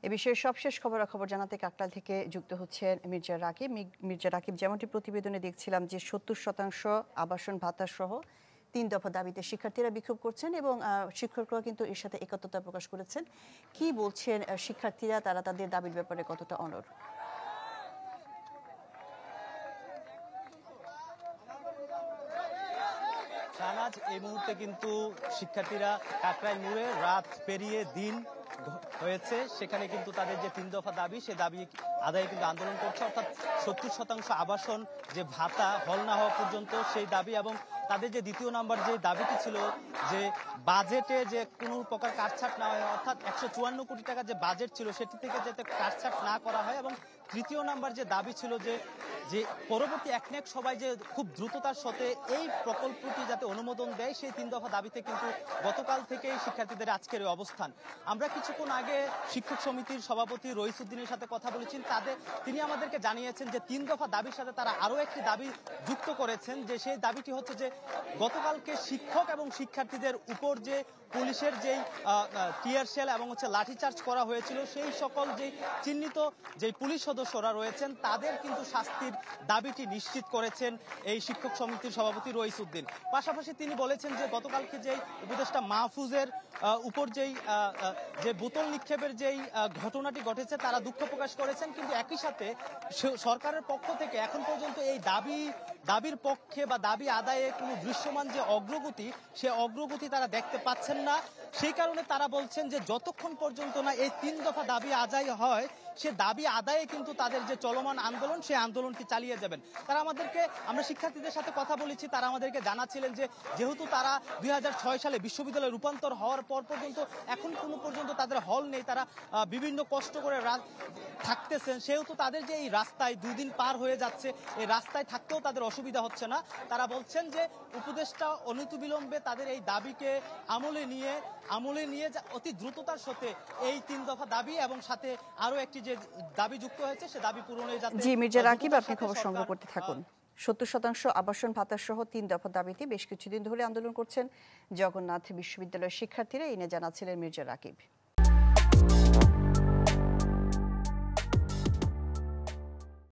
এ বিষয়ে সবশেষ খবরাখবর জানাতে কাকরাইল থেকে যুক্ত হচ্ছেন মির্জা রাকিব। মির্জা রাকিব, যেমনটি প্রতিবেদনে দেখছিলাম যে ৭০% আবাসন ভাতা সহ ৩ দফা দাবিতে শিক্ষার্থীরা বিক্ষোভ করছেন এবং শিক্ষকরা কিন্তু এর সাথে একত্রতা প্রকাশ করেছেন। কি বলছেন শিক্ষার্থীরা, তারা তাদের দাবির ব্যাপারে কতটা অনড়? শাহনাজ, এই মুহূর্তে কিন্তু শিক্ষার্থীরা কাকরাইল মোড়ে রাত পেরিয়ে দিন হয়েছে, সেখানে কিন্তু তাদের যে ৩ দফা দাবি, সে দাবি আদায়ে কিন্তু আন্দোলন করছে। অর্থাৎ ৭০% আবাসন যে ভাতা হল না হওয়া পর্যন্ত সেই দাবি, এবং তাদের যে দ্বিতীয় নাম্বার যে দাবিটি ছিল যে বাজেটে যে কোনো প্রকার কাটছাট না হয়, অর্থাৎ ১৫৪ কোটি টাকা যে বাজেট ছিল সেটি থেকে যাতে কাটছাট না করা হয়, এবং তৃতীয় নাম্বার যে দাবি ছিল যে পরবর্তী একনেক সবাই যে খুব দ্রুততার সাথে এই প্রকল্পটি যাতে অনুমোদন দেয়, সেই ৩ দফা দাবিতে কিন্তু গতকাল থেকেই শিক্ষার্থীদের আজকের এই অবস্থান। আমরা কিছুক্ষণ আগে শিক্ষক সমিতির সভাপতি রইসুদ্দিনের সাথে কথা বলেছি, তিনি আমাদেরকে জানিয়েছেন যে 3 দফা দাবির সাথে তারা আরও একটি দাবি যুক্ত করেছেন, যে সেই দাবিটি হচ্ছে যে গতকালকে শিক্ষক এবং শিক্ষার্থীদের উপর যে পুলিশের যেই টিয়ার শেল এবং লাঠিচার্জ করা হয়েছিল, সেই সকল যে চিহ্নিত যে পুলিশ সদস্যরা রয়েছেন তাদের কিন্তু শাস্তির দাবিটি নিশ্চিত করেছেন এই শিক্ষক সমিতির সভাপতি রইসুদ্দিন। পাশাপাশি তিনি বলেছেন যে গতকালকে যেই উপদেষ্টা মাহফুজের উপর যে বোতল নিক্ষেপের যেই ঘটনাটি ঘটেছে তারা দুঃখ প্রকাশ করেছেন, কিন্তু একই সাথে সরকারের পক্ষ থেকে এখন পর্যন্ত এই দাবির পক্ষে বা দাবি আদায়ে কোনো দৃশ্যমান যে অগ্রগতি, সে অগ্রগতি তারা দেখতে পাচ্ছেন না। সেই কারণে তারা বলছেন যে যতক্ষণ পর্যন্ত না এই 3 দফা দাবি আদায় হয়, সে দাবি আদায়ে কিন্তু তাদের যে চলমান আন্দোলন, সেই আন্দোলনটি চালিয়ে যাবেন। আমরা শিক্ষার্থীদের সাথে কথা বলেছি, তারা আমাদেরকে জানাচ্ছিলেন যে যেহেতু তারা 2006 সালে বিশ্ববিদ্যালয়ে রূপান্তর হওয়ার পর পর্যন্ত এখন কোনো পর্যন্ত তাদের হল নেই, তারা বিভিন্ন কষ্ট করে থাকতেছেন, সেহেতু তাদের যে এই রাস্তায় 2 দিন পার হয়ে যাচ্ছে, এই রাস্তায় থাকতেও তাদের অসুবিধা হচ্ছে না। তারা বলছেন যে উপদেষ্টা অনতিবিলম্বে তাদের এই দাবিকে আমলে নিয়ে অতি দ্রুততার সাথে এই 3 দফা দাবি এবং সাথে আরো একটি যে দাবি যুক্ত হয়েছে, সে দাবি পূরণে যাতে। জি মির্জা রাকিব, আপনি খবর সংগ্রহ করতে থাকুন। ৭০% আবাসন ভাতা সহ 3 দফা দাবিতে বেশ কিছুদিন ধরে আন্দোলন করছেন জগন্নাথ বিশ্ববিদ্যালয়ের শিক্ষার্থীরা, এই নিয়ে জানাচ্ছিলেন মির্জা রাকিব।